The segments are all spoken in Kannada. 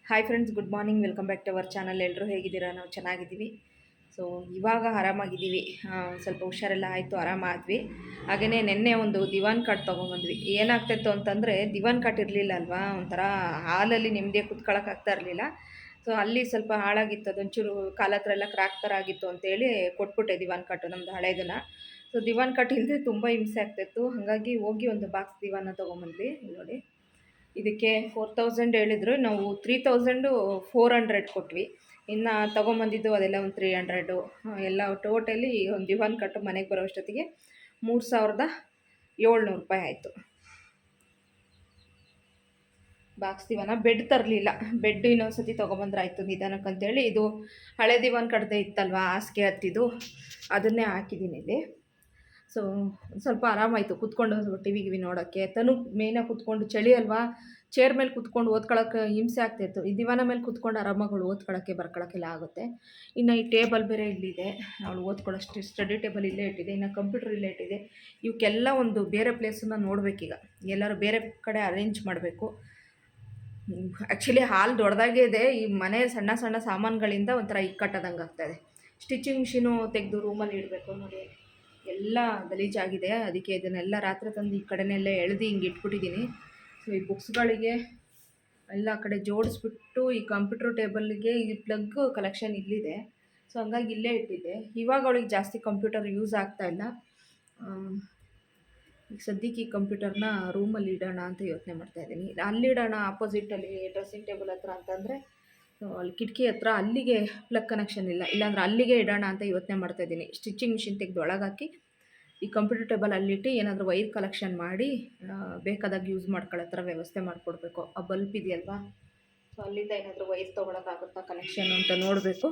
Hi friends, good morning. Welcome back to our channel. ಎಲ್ಲರೂ ಹೇಗಿದ್ದೀರಾ? ನಾವು ಚೆನ್ನಾಗಿದ್ದೀವಿ. ಸೊ ಇವಾಗ ಆರಾಮಾಗಿದ್ದೀವಿ. ಸ್ವಲ್ಪ ಹುಷಾರೆಲ್ಲ ಆಯಿತು, ಆರಾಮಾದ್ವಿ. ಹಾಗೆಯೇ ನಿನ್ನೆ ಒಂದು ದಿವಾನ್ ಕಾಟ್ ತೊಗೊಂಬಂದ್ವಿ. ಏನಾಗ್ತಿತ್ತು ಅಂತಂದರೆ, ದಿವಾನ್ ಕಾಟ್ ಇರಲಿಲ್ಲ ಅಲ್ವಾ, ಒಂಥರ ಹಾಲಲ್ಲಿ ನೆಮ್ಮದಿಯಾಗಿ ಕುತ್ಕೊಳ್ಳೋಕ್ಕಾಗ್ತಾ ಇರಲಿಲ್ಲ. ಸೊ ಅಲ್ಲಿ ಸ್ವಲ್ಪ ಹಾಳಾಗಿತ್ತು, ಅದೊಂಚೂರು ಕಾಲ ಹತ್ರ ಎಲ್ಲ ಕ್ರ್ಯಾಕ್ ಥರ ಆಗಿತ್ತು ಅಂತೇಳಿ ಕೊಟ್ಬಿಟ್ಟೆ ದಿವಾನ್ ಕಾಟು, ನಮ್ಮದು ಹಳೇದನ್ನು. ಸೊ ದಿವಾನ್ ಕಾಟ್ ಇಲ್ಲದೆ ತುಂಬ ಹಿಂಸೆ ಆಗ್ತಾಯಿತ್ತು. ಹಾಗಾಗಿ ಹೋಗಿ ಒಂದು ಬಾಕ್ಸ್ ದಿವಾನ ತೊಗೊಂಬಂದ್ವಿ. ನೋಡಿ, ಇದಕ್ಕೆ 4000 ಹೇಳಿದ್ರು. ನಾವು 3400 ಕೊಟ್ವಿ. ಇನ್ನು ತೊಗೊಂಬಂದಿದ್ದು ಅದೆಲ್ಲ ಒಂದು 300 ಎಲ್ಲ ಟೋಟಲಿ ಒಂದು ದಿವಾನ್ ಕಟ್ಟು ಮನೆಗೆ ಬರೋ ಅಷ್ಟೊತ್ತಿಗೆ 3700 ಆಯಿತು. ಬಾಕ್ಸ್ ದಿವಾನ. ಬೆಡ್ ತರಲಿಲ್ಲ, ಬೆಡ್ ಇನ್ನೊಂದ್ಸತಿ ತೊಗೊಂಬಂದ್ರೆ ಆಯಿತು ನಿಧಾನಕ್ಕಂತೇಳಿ. ಇದು ಹಳೆ ದಿವಾನ್ ಕಟ್ಟದೆ ಇತ್ತಲ್ವ, ಹಾಸಿಗೆ ಹತ್ತಿದ್ದು, ಅದನ್ನೇ ಹಾಕಿದ್ದೀನಿ ಇಲ್ಲಿ. ಸೊ ಸ್ವಲ್ಪ ಆರಾಮಾಯಿತು ಕುತ್ಕೊಂಡು ಟಿ ವಿ ನೋಡೋಕ್ಕೆ. ತನು ಮೇಯ್ನಾಗಿ ಕುತ್ಕೊಂಡು, ಚಳಿ ಅಲ್ವಾ, ಚೇರ್ ಮೇಲೆ ಕುತ್ಕೊಂಡು ಓದ್ಕೊಳ್ಳೋಕೆ ಹಿಂಸೆ ಆಗ್ತಾಯಿತ್ತು. ಈ ದಿವಾನ ಮೇಲೆ ಕುತ್ಕೊಂಡು ಆರಾಮಾಗಿ ಓದ್ಕೊಳ್ಳೋಕ್ಕೆ ಬರ್ಕೊಳ್ಳೋಕ್ಕೆಲ್ಲ ಆಗುತ್ತೆ. ಇನ್ನು ಈ ಟೇಬಲ್ ಬೇರೆ ಇಲ್ಲಿದೆ, ಅವಳು ಓದ್ಕೊಳ್ಳೋಷ್ಟು ಸ್ಟಡಿ ಟೇಬಲ್ ಇಲ್ಲೇ ಇಟ್ಟಿದೆ. ಇನ್ನು ಕಂಪ್ಯೂಟರ್ ಇಲ್ಲೇ ಇಟ್ಟಿದೆ. ಇವಕ್ಕೆಲ್ಲ ಒಂದು ಬೇರೆ ಪ್ಲೇಸನ್ನು ನೋಡಬೇಕೀಗ, ಎಲ್ಲರೂ ಬೇರೆ ಕಡೆ ಅರೇಂಜ್ ಮಾಡಬೇಕು. ಆ್ಯಕ್ಚುಲಿ ಹಾಲ್ ದೊಡ್ಡದಾಗೇ ಇದೆ. ಈ ಮನೆ ಸಣ್ಣ ಸಣ್ಣ ಸಾಮಾನುಗಳಿಂದ ಒಂಥರ ಇಕ್ಕಟ್ಟದಂಗೆ ಆಗ್ತಾಯಿದೆ. ಸ್ಟಿಚಿಂಗ್ ಮಿಷಿನು ತೆಗೆದು ರೂಮಲ್ಲಿ ಇಡಬೇಕು. ನೋಡಿ, ಎಲ್ಲ ಗಲೀಜಾಗಿದೆ. ಅದಕ್ಕೆ ಇದನ್ನೆಲ್ಲ ರಾತ್ರಿ ತಂದು ಈ ಕಡೆನೆಲ್ಲ ಎಳೆದು ಹಿಂಗೆ ಇಟ್ಬಿಟ್ಟಿದ್ದೀನಿ. ಸೊ ಈ ಬುಕ್ಸ್ಗಳಿಗೆ ಎಲ್ಲ ಕಡೆ ಜೋಡಿಸ್ಬಿಟ್ಟು, ಈ ಕಂಪ್ಯೂಟರ್ ಟೇಬಲ್ಗೆ ಈ ಪ್ಲಗ್ ಕಲೆಕ್ಷನ್ ಇಲ್ಲಿದೆ. ಸೊ ಹಂಗಾಗಿ ಇಲ್ಲೇ ಇಟ್ಟಿದ್ದೆ. ಇವಾಗ ಅವಳಿಗೆ ಜಾಸ್ತಿ ಕಂಪ್ಯೂಟರ್ ಯೂಸ್ ಆಗ್ತಾಯಿಲ್ಲ. ಈಗ ಸದ್ಯಕ್ಕೆ ಈ ಕಂಪ್ಯೂಟರ್ನ ರೂಮಲ್ಲಿ ಇಡೋಣ ಅಂತ ಯೋಚನೆ ಮಾಡ್ತಾಯಿದ್ದೀನಿ. ಅಲ್ಲಿಡೋಣ ಆಪೋಸಿಟಲ್ಲಿ ಡ್ರೆಸ್ಸಿಂಗ್ ಟೇಬಲ್ ಹತ್ರ ಅಂತಂದರೆ, ಅಲ್ಲಿ ಕಿಟಕಿ ಹತ್ರ ಅಲ್ಲಿಗೆ ಪ್ಲಗ್ ಕನೆಕ್ಷನ್ ಇಲ್ಲ, ಇಲ್ಲಾಂದ್ರೆ ಅಲ್ಲಿಗೆ ಇಡೋಣ ಅಂತ ಯೋಚನೆ ಮಾಡ್ತಾಯಿದ್ದೀನಿ. ಸ್ಟಿಚಿಂಗ್ ಮಿಷಿನ್ ತೆಗೆದು ಒಳಗಾಕಿ ಈ ಕಂಪ್ಯೂಟರ್ ಟೇಬಲ್ ಅಲ್ಲಿಟ್ಟು ಏನಾದರೂ ವೈರ್ ಕಲೆಕ್ಷನ್ ಮಾಡಿ ಬೇಕಾದಾಗ ಯೂಸ್ ಮಾಡ್ಕೊಳ್ಳೋ ಥರ ವ್ಯವಸ್ಥೆ ಮಾಡಿಕೊಡ್ಬೇಕು. ಆ ಬಲ್ಪ್ ಇದೆಯಲ್ವಾ, ಸೊ ಅಲ್ಲಿಂದ ಏನಾದರೂ ವೈರ್ ತೊಗೊಳಕ್ಕಾಗುತ್ತಾ ಕನೆಕ್ಷನ್ ಅಂತ ನೋಡಬೇಕು.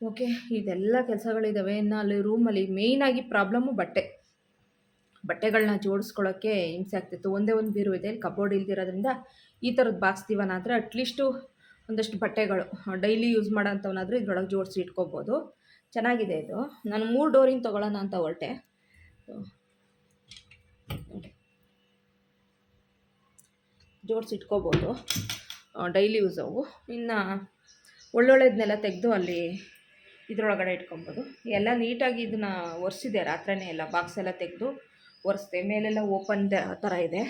ಓಕೆ, ಇದೆಲ್ಲ ಕೆಲಸಗಳಿದ್ದಾವೆ. ಇನ್ನು ಅಲ್ಲಿ ರೂಮಲ್ಲಿ ಮೇಯ್ನಾಗಿ ಪ್ರಾಬ್ಲಮ್ಮು ಬಟ್ಟೆಗಳನ್ನ ಜೋಡಿಸ್ಕೊಳ್ಳೋಕ್ಕೆ ಹಿಂಸೆ ಆಗ್ತಿತ್ತು. ಒಂದೇ ಒಂದು ಬೀರು ಇದೆ, ಕಬೋರ್ಡ್ ಇಲ್ದಿರೋದ್ರಿಂದ ಈ ಥರದ ಬಾಕ್ಸ್ ದಿವಾನ ಆದರೆ ಅಟ್ಲೀಸ್ಟು ಒಂದಷ್ಟು ಬಟ್ಟೆಗಳು ಡೈಲಿ ಯೂಸ್ ಮಾಡೋಂಥವನ್ನಾದರೂ ಇದ್ರೊಳಗೆ ಜೋಡಿಸಿ ಇಟ್ಕೋಬೋದು. ಚೆನ್ನಾಗಿದೆ ಇದು. ನಾನು 3 ಡೋರಿನ ತೊಗೊಳ್ಳೋಣ ಅಂತ ಹೊರಟೆ. ಜೋಡಿಸಿ ಇಟ್ಕೋಬೋದು, ಡೈಲಿ ಯೂಸ್ ಅವು. ಇನ್ನು ಒಳ್ಳೊಳ್ಳೆದನ್ನೆಲ್ಲ ತೆಗೆದು ಅಲ್ಲಿ ಇದರೊಳಗಡೆ ಇಟ್ಕೊಬೋದು. ಎಲ್ಲ ನೀಟಾಗಿ ಇದನ್ನು ಒರೆಸಿದೆ ರಾತ್ರಿನೇ, ಎಲ್ಲ ಬಾಕ್ಸ್ ಎಲ್ಲ ತೆಗೆದು ಒರೆಸ್ದೆ. ಮೇಲೆಲ್ಲ ಓಪನ್ ಥರ ಇದೆ.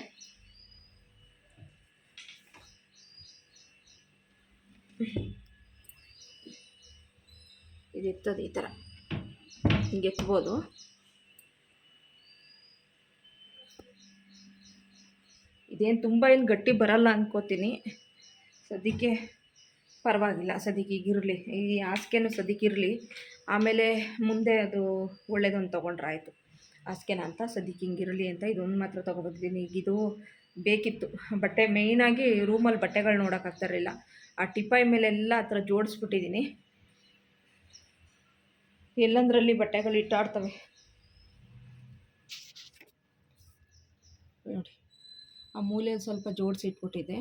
ಇದಿರ್ತದೆ ಈ ಥರ, ಹಿಂಗೆ ಎತ್ಬೋದು. ಇದೇನು ತುಂಬ ಏನು ಗಟ್ಟಿ ಬರಲ್ಲ ಅಂದ್ಕೋತೀನಿ. ಸದ್ಯಕ್ಕೆ ಪರವಾಗಿಲ್ಲ, ಸದ್ಯಕ್ಕೆ ಈಗಿರಲಿ. ಈ ಹಾಸಿಗೆನೂ ಸದ್ಯಕ್ಕೆ ಇರಲಿ, ಆಮೇಲೆ ಮುಂದೆ ಅದು ಒಳ್ಳೇದೊಂದು ತೊಗೊಂಡ್ರೆ ಆಯಿತು. ಹಾಸಿಗೆನ ಅಂತ ಸದ್ಯಕ್ಕೆ ಹಿಂಗಿರಲಿ ಅಂತ ಇದೊಂದು ಮಾತ್ರ ತೊಗೊಬಂದಿದ್ದೀನಿ. ಈಗ ಇದು ಬೇಕಿತ್ತು. ಬಟ್ಟೆ ಮೇಯ್ನಾಗಿ ರೂಮಲ್ಲಿ ಬಟ್ಟೆಗಳು ನೋಡೋಕ್ಕಾಗ್ತಾಯಿರಲಿಲ್ಲ. ಆ ಟಿಪಾಯ್ ಮೇಲೆಲ್ಲ ಆ ಥರ ಜೋಡಿಸ್ಬಿಟ್ಟಿದ್ದೀನಿ. ಎಲ್ಲಂದರಲ್ಲಿ ಬಟ್ಟೆಗಳು ಇಟ್ಟಾಡ್ತವೆ ನೋಡಿ. ಆ ಮೂಲೆಯಲ್ಲಿ ಸ್ವಲ್ಪ ಜೋಡಿಸಿ ಇಟ್ಬಿಟ್ಟಿದ್ದೆ.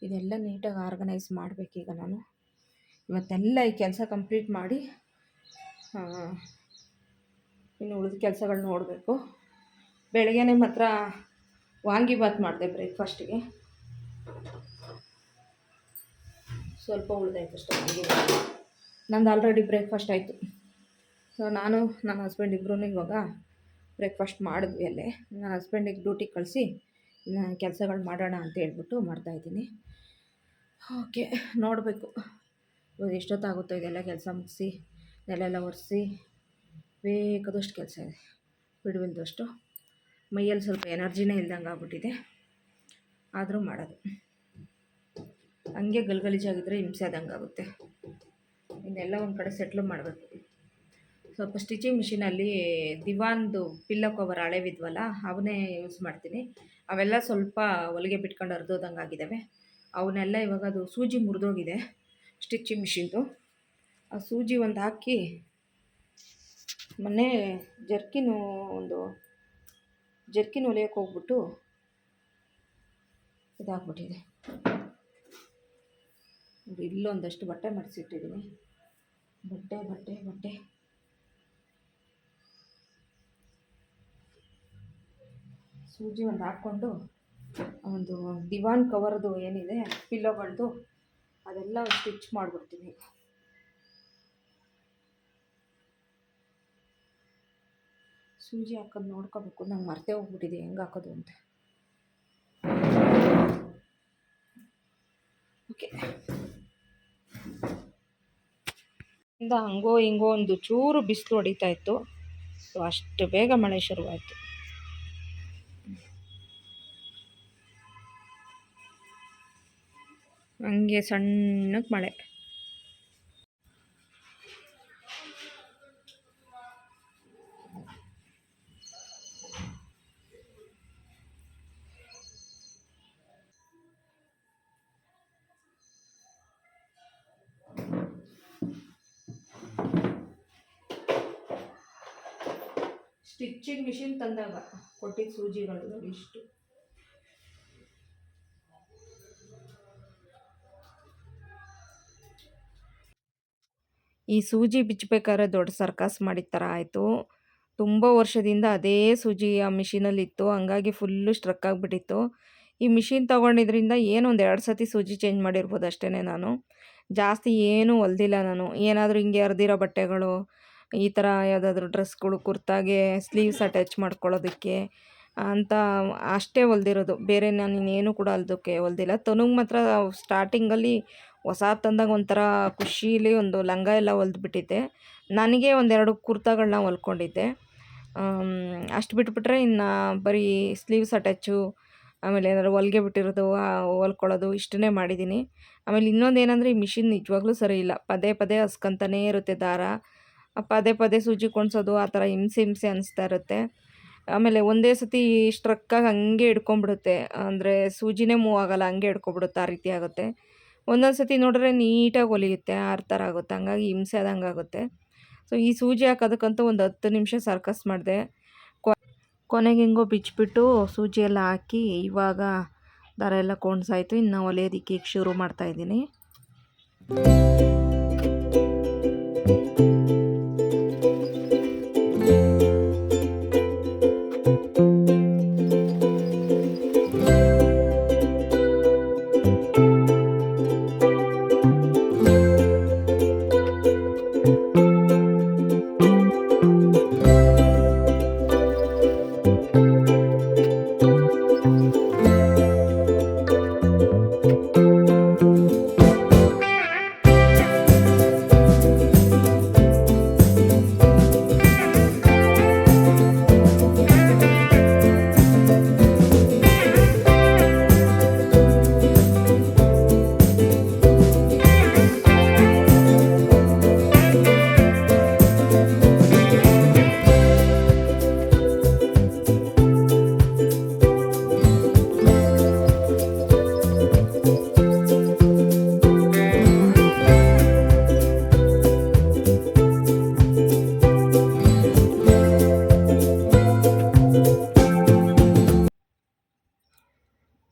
ಇದೆಲ್ಲ ನೀಟಾಗಿ ಆರ್ಗನೈಸ್ ಮಾಡಬೇಕೀಗ ನಾನು. ಇವತ್ತೆಲ್ಲ ಈ ಕೆಲಸ ಕಂಪ್ಲೀಟ್ ಮಾಡಿ ಇನ್ನು ಉಳಿದ ಕೆಲಸಗಳು ನೋಡಬೇಕು. ಬೆಳಗ್ಗೆನೇ ಮಾತ್ರ ವಾಂಗಿಬಾತ್ ಮಾಡಿದೆ ಬ್ರೇಕ್ಫಾಸ್ಟಿಗೆ. ಸ್ವಲ್ಪ ಉಳಿದಾಯ್ತು ಅಷ್ಟೇ ವಾಂಗಿಬಾತ್. ನಂದು ಆಲ್ರೆಡಿ ಬ್ರೇಕ್ಫಾಸ್ಟ್ ಆಯಿತು. ಸೊ ನಾನು ನನ್ನ ಹಸ್ಬೆಂಡ್ ಇಬ್ಬರೂ ಇವಾಗ ಬ್ರೇಕ್ಫಾಸ್ಟ್ ಮಾಡಿದ್ವಿ ಅಲ್ಲೇ. ನನ್ನ ಹಸ್ಬೆಂಡಿಗೆ ಡ್ಯೂಟಿಗೆ ಕಳಿಸಿ ಇನ್ನು ಕೆಲಸಗಳು ಮಾಡೋಣ ಅಂತ ಹೇಳ್ಬಿಟ್ಟು ಮಾಡ್ತಾಯಿದ್ದೀನಿ. ಓಕೆ, ನೋಡಬೇಕು ಇವಾಗ ಎಷ್ಟೊತ್ತಾಗುತ್ತೋ ಇದೆಲ್ಲ ಕೆಲಸ ಮುಗಿಸಿ ನೆಲೆಲ್ಲ ಒರೆಸಿ. ಬೇಕಾದಷ್ಟು ಕೆಲಸ ಇದೆ, ಬಿಡುವಿಲ್ದಷ್ಟು. ಮೈಯಲ್ಲಿ ಸ್ವಲ್ಪ ಎನರ್ಜಿನೇ ಇಲ್ದಂಗೆ ಆಗ್ಬಿಟ್ಟಿದೆ, ಆದರೂ ಮಾಡೋದು. ಹಂಗೆ ಗಲೀಜಾಗಿದ್ದರೆ ಹಿಂಸೆ ಆದಂಗೆ ಆಗುತ್ತೆ. ಇನ್ನೆಲ್ಲ ಒಂದು ಕಡೆ ಸೆಟ್ಲ್ ಮಾಡಬೇಕು. ಸ್ವಲ್ಪ ಸ್ಟಿಚಿಂಗ್ ಮಿಷಿನಲ್ಲಿ ದಿವಾನ್ದು ಪಿಲ್ಲೋ ಕವರ್ ಹಳೆವಿದ್ವಲ್ಲ, ಅವನ್ನೇ ಯೂಸ್ ಮಾಡ್ತೀನಿ. ಅವೆಲ್ಲ ಸ್ವಲ್ಪ ಹೊಲಿಗೆ ಬಿಟ್ಕೊಂಡು ಹರಿದೋದಂಗೆ ಆಗಿದ್ದಾವೆ. ಅವನ್ನೆಲ್ಲ ಇವಾಗ, ಅದು ಸೂಜಿ ಮುರಿದೋಗಿದೆ ಸ್ಟಿಚಿಂಗ್ ಮಿಷಿನ್ದು. ಆ ಸೂಜಿ ಒಂದು ಹಾಕಿ ಮೊನ್ನೆ ಜರ್ಕಿನ್ ಹೊಲಿಯೋಕ್ಕೆ ಹೋಗ್ಬಿಟ್ಟು ಇದಾಗ್ಬಿಟ್ಟಿದೆ. ಇಲ್ಲೊಂದಷ್ಟು ಬಟ್ಟೆ ಮಡಿಸಿಟ್ಟಿದ್ದೀನಿ. ಬಟ್ಟೆ ಸೂಜಿ ಒಂದು ಹಾಕ್ಕೊಂಡು ಒಂದು ದಿವಾನ್ ಕವರ್ದು ಏನಿದೆ ಪಿಲ್ಲೋಗಳದ್ದು ಅದೆಲ್ಲ ಸ್ಟಿಚ್ ಮಾಡಿಬಿಡ್ತೀನಿ. ಸೂಜಿ ಹಾಕೋದು ನೋಡ್ಕೋಬೇಕು, ನಂಗೆ ಮರ್ತೇ ಹೋಗ್ಬಿಟ್ಟಿದೆ ಹೆಂಗೆ ಹಾಕೋದು ಅಂತ. ಓಕೆ, ಇಂದ ಹಂಗೋ ಹಿಂಗೋ ಒಂದು ಚೂರು ಬಿಸಿಲು ಹೊಡಿತಾ ಇತ್ತು. ಸೊ ಅಷ್ಟು ಬೇಗ ಮಳೆ ಶುರುವಾಯಿತು. ಹಂಗೆ ಸಣ್ಣಕ್ಕೆ ಮಳೆ. ಸ್ಟಿಚಿಂಗ್ ಮಿಷಿನ್ ತಂದಾಗ ಕೊಟ್ಟಿದ್ದ ಸೂಜಿಗಳು ನೋಡಿ ಇಷ್ಟು. ಈ ಸೂಜಿ ಬಿಚ್ಚಬೇಕಾದ್ರೆ ದೊಡ್ಡ ಸರ್ಕಸ್ ಮಾಡಿದ ಥರ ಆಯಿತು. ತುಂಬ ವರ್ಷದಿಂದ ಅದೇ ಸೂಜಿ ಆ ಮಿಷಿನಲ್ಲಿತ್ತು, ಹಂಗಾಗಿ ಫುಲ್ಲು ಸ್ಟ್ರಕ್ ಆಗಿಬಿಟ್ಟಿತ್ತು. ಈ ಮಿಷಿನ್ ತೊಗೊಂಡಿದ್ರಿಂದ ಏನೋ ಒಂದು 2 ಸತಿ ಸೂಜಿ ಚೇಂಜ್ ಮಾಡಿರ್ಬೋದು ಅಷ್ಟೇ. ನಾನು ಜಾಸ್ತಿ ಏನೂ ಹೊಲ್ದಿಲ್ಲ. ನಾನು ಏನಾದರೂ ಹಿಂಗೆ ಹರಿದಿರೋ ಬಟ್ಟೆಗಳು, ಈ ಥರ ಯಾವುದಾದ್ರೂ ಡ್ರೆಸ್ಗಳು, ಕುರ್ತಾಗೆ ಸ್ಲೀವ್ಸ್ ಅಟ್ಯಾಚ್ ಮಾಡ್ಕೊಳ್ಳೋದಕ್ಕೆ ಅಂತ ಅಷ್ಟೇ ಹೊಲ್ದಿರೋದು. ಬೇರೆ ನಾನು ಇನ್ನೇನು ಕೂಡ ಹೊಲ್ದಿಲ್ಲ. ತನುಗೆ ಮಾತ್ರ ಸ್ಟಾರ್ಟಿಂಗಲ್ಲಿ ಹೊಸ ತಂದಾಗ ಒಂಥರ ಖುಷೀಲಿ ಒಂದು ಲಂಗ ಎಲ್ಲ ಹೊಲ್ದ್ಬಿಟ್ಟಿದ್ದೆ. ನನಗೆ 1-2 ಕುರ್ತಾಗಳನ್ನ ಹೊಲ್ಕೊಂಡಿದ್ದೆ. ಅಷ್ಟು ಬಿಟ್ಬಿಟ್ರೆ ಇನ್ನು ಬರೀ ಸ್ಲೀವ್ಸ್ ಅಟ್ಯಾಚು, ಆಮೇಲೆ ಏನಾದ್ರು ಹೊಲ್ಗೆ ಬಿಟ್ಟಿರೋದು ಹೊಲ್ಕೊಳ್ಳೋದು ಇಷ್ಟನ್ನೇ ಮಾಡಿದ್ದೀನಿ. ಆಮೇಲೆ ಇನ್ನೊಂದು ಏನಂದರೆ, ಈ ಮಿಷಿನ್ ನಿಜವಾಗ್ಲೂ ಸರಿ ಇಲ್ಲ. ಪದೇ ಪದೇ ಹಸ್ಕೊಂತಾನೇ ಇರುತ್ತೆ ದಾರ. ಪದೇ ಪದೇ ಸೂಜಿ ಕೊಣ್ಸೋದು ಆ ಥರ ಹಿಂಸೆ ಅನಿಸ್ತಾ ಇರುತ್ತೆ. ಆಮೇಲೆ ಒಂದೇ ಸತಿ ಸ್ಟ್ರಕ್ಕಾಗಿ ಹಂಗೆ ಹಿಡ್ಕೊಂಬಿಡುತ್ತೆ, ಅಂದರೆ ಸೂಜಿನೇ ಮೂವ್ ಆಗೋಲ್ಲ, ಹಂಗೆ ಹಿಡ್ಕೊಬಿಡುತ್ತೆ, ಆ ರೀತಿ ಆಗುತ್ತೆ. ಒಂದೊಂದು ಸತಿ ನೋಡಿದ್ರೆ ನೀಟಾಗಿ ಹೊಲಿಯುತ್ತೆ, ಆ ಥರ ಆಗುತ್ತೆ, ಹಂಗಾಗಿ ಹಿಂಸೆ ಆದಂಗೆ ಆಗುತ್ತೆ. ಸೊ ಈ ಸೂಜಿ ಹಾಕೋದಕ್ಕಂತೂ ಒಂದು 10 ನಿಮಿಷ ಸರ್ಕಸ್ ಮಾಡಿದೆ. ಕೊನೆಗೆ ಹೆಂಗೋ ಬಿಚ್ಚಿಬಿಟ್ಟು ಸೂಜಿ ಎಲ್ಲ ಹಾಕಿ ಇವಾಗ ದಾರ ಎಲ್ಲ ಕೊಂಡ್ಸಾಯ್ತು. ಇನ್ನು ಹೊಲಿಯೋದಕ್ಕೆ ಈಗ ಶುರು ಮಾಡ್ತಾಯಿದ್ದೀನಿ.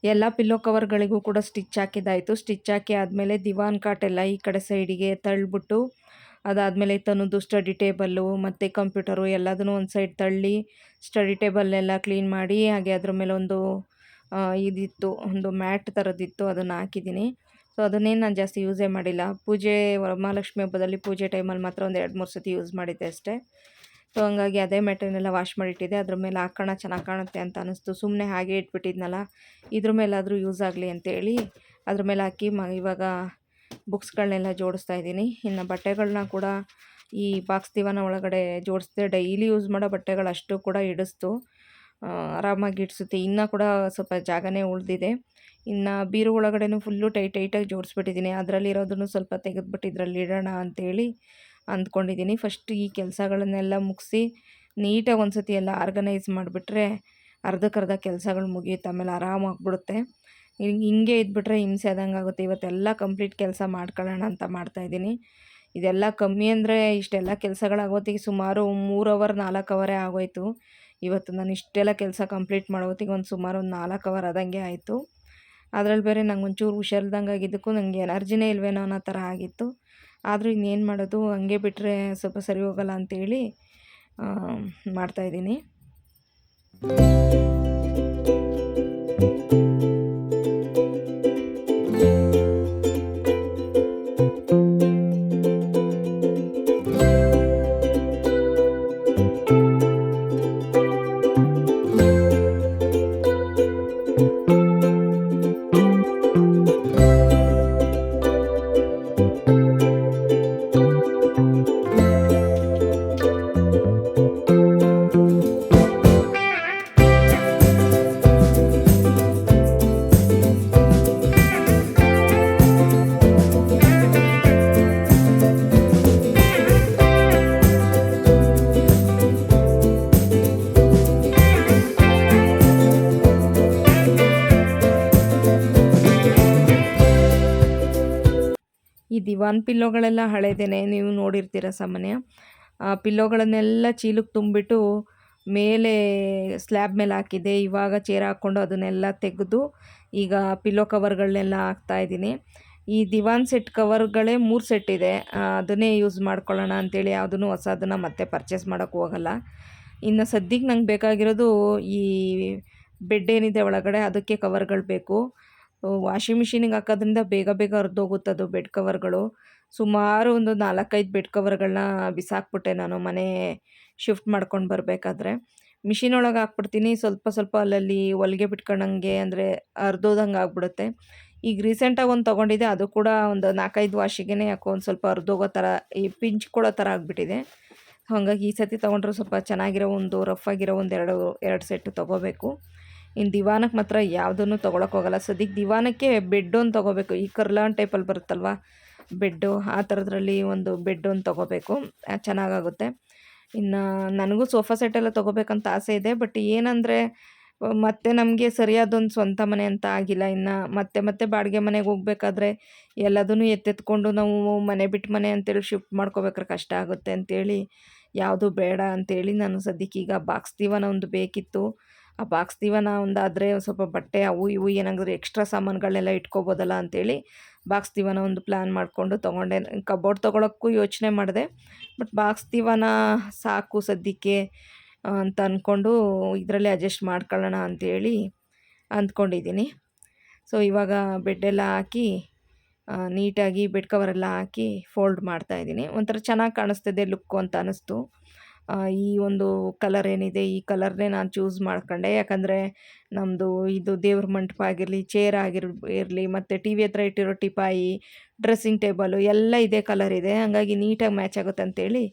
ಎಲ್ಲ ಪಿಲ್ಲೋ ಕವರ್ಗಳಿಗೂ ಕೂಡ ಸ್ಟಿಚ್ ಹಾಕಿದ್ದಾಯಿತು. ಸ್ಟಿಚ್ ಹಾಕಿ ಆದಮೇಲೆ ದಿವಾನ್ ಕಾಟ್ ಎಲ್ಲ ಈ ಕಡೆ ಸೈಡಿಗೆ ತಳ್ಳಿಬಿಟ್ಟು, ಅದಾದಮೇಲೆ ತನ್ನದು ಸ್ಟಡಿ ಟೇಬಲ್ಲು ಮತ್ತು ಕಂಪ್ಯೂಟರು ಎಲ್ಲದನ್ನೂ ಒಂದು ಸೈಡ್ ತಳ್ಳಿ, ಸ್ಟಡಿ ಟೇಬಲ್ನೆಲ್ಲ ಕ್ಲೀನ್ ಮಾಡಿ, ಹಾಗೆ ಅದ್ರ ಮೇಲೆ ಒಂದು ಇದಿತ್ತು, ಒಂದು ಮ್ಯಾಟ್ ಥರದ್ದಿತ್ತು, ಅದನ್ನು ಹಾಕಿದ್ದೀನಿ. ಸೊ ಅದನ್ನೇನು ನಾನು ಜಾಸ್ತಿ ಯೂಸೇ ಮಾಡಿಲ್ಲ. ಪೂಜೆ ವರಮಹಾಲಕ್ಷ್ಮಿ ಹಬ್ಬದಲ್ಲಿ ಪೂಜೆ ಟೈಮಲ್ಲಿ ಮಾತ್ರ ಒಂದು 2-3 ಸತಿ ಯೂಸ್ ಮಾಡಿದ್ದೆ ಅಷ್ಟೇ. ಸೊ ಹಂಗಾಗಿ ಅದೇ ಮ್ಯಾಟರ್ನೆಲ್ಲ ವಾಶ್ ಮಾಡಿಟ್ಟಿದ್ದೆ. ಅದ್ರ ಮೇಲೆ ಹಾಕೋಣ, ಚೆನ್ನಾಗಿ ಕಾಣುತ್ತೆ ಅಂತ ಅನ್ನಿಸ್ತು. ಸುಮ್ಮನೆ ಹಾಗೆ ಇಟ್ಬಿಟ್ಟಿದ್ನಲ್ಲ, ಇದ್ರ ಮೇಲಾದರೂ ಯೂಸ್ ಆಗಲಿ ಅಂತೇಳಿ ಅದ್ರ ಮೇಲೆ ಹಾಕಿ ಇವಾಗ ಬುಕ್ಸ್ಗಳನ್ನೆಲ್ಲ ಜೋಡಿಸ್ತಾ ಇದ್ದೀನಿ. ಇನ್ನು ಬಟ್ಟೆಗಳನ್ನ ಕೂಡ ಈ ಬಾಕ್ಸ್ ದಿವಾನ ಒಳಗಡೆ ಜೋಡಿಸ್ದೆ. ಡೈಲಿ ಯೂಸ್ ಮಾಡೋ ಬಟ್ಟೆಗಳು ಅಷ್ಟು ಕೂಡ ಇಡಿಸ್ತು, ಆರಾಮಾಗಿ ಇಡಿಸುತ್ತೆ. ಇನ್ನೂ ಕೂಡ ಸ್ವಲ್ಪ ಜಾಗನೇ ಉಳಿದಿದೆ. ಇನ್ನು ಬೀರು ಒಳಗಡೆನೂ ಫುಲ್ಲು ಟೈಟಾಗಿ ಜೋಡಿಸ್ಬಿಟ್ಟಿದ್ದೀನಿ. ಅದರಲ್ಲಿರೋದನ್ನು ಸ್ವಲ್ಪ ತೆಗೆದುಬಿಟ್ಟು ಇದರಲ್ಲಿ ಇಡೋಣ ಅಂಥೇಳಿ ಅಂದ್ಕೊಂಡಿದ್ದೀನಿ. ಫಸ್ಟ್ ಈ ಕೆಲಸಗಳನ್ನೆಲ್ಲ ಮುಗಿಸಿ ನೀಟಾಗಿ ಒಂದು ಸತಿ ಎಲ್ಲ ಆರ್ಗನೈಸ್ ಮಾಡಿಬಿಟ್ರೆ ಅರ್ಧಕ್ಕರ್ಧ ಕೆಲಸಗಳು ಮುಗಿಯುತ್ತೆ, ಆಮೇಲೆ ಆರಾಮಾಗಿಬಿಡುತ್ತೆ. ಹಿಂಗೆ ಇದ್ಬಿಟ್ರೆ ಹಿಂಸೆ ಆದಂಗೆ ಆಗುತ್ತೆ. ಇವತ್ತೆಲ್ಲ ಕಂಪ್ಲೀಟ್ ಕೆಲಸ ಮಾಡ್ಕೊಳ್ಳೋಣ ಅಂತ ಮಾಡ್ತಾಯಿದ್ದೀನಿ. ಇದೆಲ್ಲ ಕಮ್ಮಿ ಅಂದರೆ ಇಷ್ಟೆಲ್ಲ ಕೆಲಸಗಳಾಗೋತ್ತಿಗೆ ಸುಮಾರು 3 ಅವರ್ 4 ಅವರೇ ಆಗೋಯ್ತು. ಇವತ್ತು ನಾನು ಇಷ್ಟೆಲ್ಲ ಕೆಲಸ ಕಂಪ್ಲೀಟ್ ಮಾಡೋತ್ತಿಗೆ ಒಂದು ಸುಮಾರು ಒಂದು 4 ಅವರ್ ಆದಂಗೆ ಆಯಿತು. ಅದರಲ್ಲಿ ಬೇರೆ ನಂಗೆ ಒಂಚೂರು ಹುಷಾರಿಲ್ದಂಗೆ ಆಗಿದ್ದಕ್ಕೂ ನನಗೆ ಎನರ್ಜಿನೇ ಇಲ್ವೇನೋ ಅನ್ನೋ ಥರ ಆಗಿತ್ತು. ಆದರೂ ಇನ್ನೇನು ಮಾಡೋದು, ಹಂಗೆ ಬಿಟ್ಟರೆ ಸ್ವಲ್ಪ ಸರಿ ಹೋಗಲ್ಲ ಅಂಥೇಳಿ ಮಾಡ್ತಾಯಿದ್ದೀನಿ. ಈ ದಿವಾನ್ ಪಿಲ್ಲೋಗಳೆಲ್ಲ ಹಳೇದೇನೆ, ನೀವು ನೋಡಿರ್ತೀರ ಸಾಮಾನ್ಯ. ಆ ಪಿಲ್ಲೋಗಳನ್ನೆಲ್ಲ ಚೀಲಕ್ಕೆ ತುಂಬಿಟ್ಟು ಮೇಲೆ ಸ್ಲ್ಯಾಬ್ ಮೇಲೆ ಹಾಕಿದ್ದೆ. ಇವಾಗ ಚೇರ್ ಹಾಕ್ಕೊಂಡು ಅದನ್ನೆಲ್ಲ ತೆಗೆದು ಈಗ ಪಿಲ್ಲೋ ಕವರ್ಗಳನ್ನೆಲ್ಲ ಹಾಕ್ತಾಯಿದ್ದೀನಿ. ಈ ದಿವಾನ್ ಸೆಟ್ ಕವರ್ಗಳೇ 3 ಸೆಟ್ ಇದೆ. ಅದನ್ನೇ ಯೂಸ್ ಮಾಡ್ಕೊಳ್ಳೋಣ ಅಂಥೇಳಿ ಯಾವುದನ್ನು ಹೊಸದನ್ನು ಮತ್ತೆ ಪರ್ಚೇಸ್ ಮಾಡೋಕ್ಕೆ ಹೋಗಲ್ಲ. ಇನ್ನು ಸದ್ಯಕ್ಕೆ ನಂಗೆ ಬೇಕಾಗಿರೋದು ಈ ಬೆಡ್ ಏನಿದೆ ಒಳಗಡೆ, ಅದಕ್ಕೆ ಕವರ್ಗಳು ಬೇಕು. ವಾಷಿಂಗ್ ಮಿಷಿನಿಗೆ ಹಾಕೋದ್ರಿಂದ ಬೇಗ ಬೇಗ ಹರಿದೋಗುತ್ತದು ಬೆಡ್ ಕವರ್ಗಳು. ಸುಮಾರು ಒಂದು 4-5 ಬೆಡ್ ಕವರ್ಗಳನ್ನ ಬಿಸಾಕ್ಬಿಟ್ಟೆ ನಾನು ಮನೆ ಶಿಫ್ಟ್ ಮಾಡ್ಕೊಂಡು ಬರಬೇಕಾದ್ರೆ. ಮಿಷಿನ್ ಒಳಗೆ ಹಾಕ್ಬಿಡ್ತೀನಿ, ಸ್ವಲ್ಪ ಸ್ವಲ್ಪ ಅಲ್ಲಲ್ಲಿ ಹೊಲಿಗೆ ಬಿಟ್ಕೊಂಡಂಗೆ, ಅಂದರೆ ಹರಿದೋದಂಗೆ ಆಗ್ಬಿಡುತ್ತೆ. ಈಗ ರೀಸೆಂಟಾಗಿ ಒಂದು ತೊಗೊಂಡಿದ್ದೆ, ಅದು ಕೂಡ ಒಂದು 4-5 ವಾಶಿಗೆ ಯಾಕೋ ಒಂದು ಸ್ವಲ್ಪ ಹರಿದೋಗೋ ಥರ, ಈ ಪಿಂಚ್ಕೊಳ್ಳೋ ಥರ ಆಗಿಬಿಟ್ಟಿದೆ. ಹಾಗಾಗಿ ಈ ಸತಿ ತೊಗೊಂಡ್ರೆ ಸ್ವಲ್ಪ ಚೆನ್ನಾಗಿರೋ ಒಂದು ರಫ್ ಆಗಿರೋ ಒಂದು ಎರಡು ಸೆಟ್ ತೊಗೋಬೇಕು. ಇನ್ನು ದಿವಾನಕ್ಕೆ ಮಾತ್ರ ಯಾವುದನ್ನು ತೊಗೊಳಕ್ಕೆ ಹೋಗಲ್ಲ ಸದ್ಯಕ್ಕೆ. ದಿವಾನಕ್ಕೆ ಬೆಡ್ ಒಂದು ತೊಗೋಬೇಕು, ಈ ಕರ್ಲಾನ್ ಟೈಪಲ್ಲಿ ಬರುತ್ತಲ್ವ ಬೆಡ್ಡು, ಆ ಥರದ್ರಲ್ಲಿ ಒಂದು ಬೆಡ್ ಒಂದು ತೊಗೋಬೇಕು, ಚೆನ್ನಾಗಾಗುತ್ತೆ. ಇನ್ನು ನನಗೂ ಸೋಫಾ ಸೆಟ್ಟೆಲ್ಲ ತೊಗೋಬೇಕಂತ ಆಸೆ ಇದೆ. ಬಟ್ ಏನಂದರೆ ಮತ್ತೆ ನಮಗೆ ಸರಿಯಾದೊಂದು ಸ್ವಂತ ಮನೆ ಅಂತ ಆಗಿಲ್ಲ. ಇನ್ನು ಮತ್ತೆ ಬಾಡಿಗೆ ಮನೆಗೆ ಹೋಗ್ಬೇಕಾದ್ರೆ ಎಲ್ಲದನ್ನು ಎತ್ತೆತ್ಕೊಂಡು ನಾವು ಮನೆ ಬಿಟ್ಟು ಮನೆ ಅಂತೇಳಿ ಶಿಫ್ಟ್ ಮಾಡ್ಕೋಬೇಕಾದ್ರೆ ಕಷ್ಟ ಆಗುತ್ತೆ ಅಂತೇಳಿ ಯಾವುದು ಬೇಡ ಅಂತೇಳಿ ನಾನು ಸದ್ಯಕ್ಕೀಗ ಬಾಕ್ಸ್ ದಿವಾನ ಒಂದು ಬೇಕಿತ್ತು. ಆ ಬಾಕ್ಸ್ ದಿವಾನ ಒಂದಾದರೆ ಸ್ವಲ್ಪ ಬಟ್ಟೆ ಅವು ಇವು ಏನಾದರೂ ಎಕ್ಸ್ಟ್ರಾ ಸಾಮಾನುಗಳನ್ನೆಲ್ಲ ಇಟ್ಕೋಬೋದಲ್ಲ ಅಂತೇಳಿ ಬಾಕ್ಸ್ ದಿವಾನ ಒಂದು ಪ್ಲ್ಯಾನ್ ಮಾಡಿಕೊಂಡು ತೊಗೊಂಡೆ. ಕಬೋರ್ಡ್ ತೊಗೊಳಕ್ಕೂ ಯೋಚನೆ ಮಾಡಿದೆ, ಬಟ್ ಬಾಕ್ಸ್ ದಿವಾನ ಸಾಕು ಸದ್ಯಕ್ಕೆ ಅಂತ ಅಂದ್ಕೊಂಡು ಇದರಲ್ಲೇ ಅಡ್ಜಸ್ಟ್ ಮಾಡ್ಕೊಳ್ಳೋಣ ಅಂಥೇಳಿ ಅಂದ್ಕೊಂಡಿದ್ದೀನಿ. ಸೊ ಇವಾಗ ಬೆಡ್ಡೆಲ್ಲ ಹಾಕಿ ನೀಟಾಗಿ ಬೆಡ್ ಕವರೆಲ್ಲ ಹಾಕಿ ಫೋಲ್ಡ್ ಮಾಡ್ತಾಯಿದ್ದೀನಿ. ಒಂಥರ ಚೆನ್ನಾಗಿ ಕಾಣಿಸ್ತಿದೆ ಲುಕ್ಕು ಅಂತ ಅನ್ನಿಸ್ತು. ಈ ಒಂದು ಕಲರ್ ಏನಿದೆ, ಈ ಕಲರ್ನೇ ನಾನು ಚೂಸ್ ಮಾಡ್ಕೊಂಡೆ. ಯಾಕಂದರೆ ನಮ್ಮದು ಇದು ದೇವ್ರ ಮಂಟಪ ಆಗಿರಲಿ, ಚೇರ್ ಇರಲಿ, ಮತ್ತು ಟಿ ವಿ ಹತ್ರ ಇಟ್ಟಿರೋ ಟಿಪಾಯಿ, ಡ್ರೆಸ್ಸಿಂಗ್ ಟೇಬಲು ಎಲ್ಲ ಇದೇ ಕಲರ್ ಇದೆ. ಹಾಗಾಗಿ ನೀಟಾಗಿ ಮ್ಯಾಚ್ ಆಗುತ್ತೆ ಅಂತೇಳಿ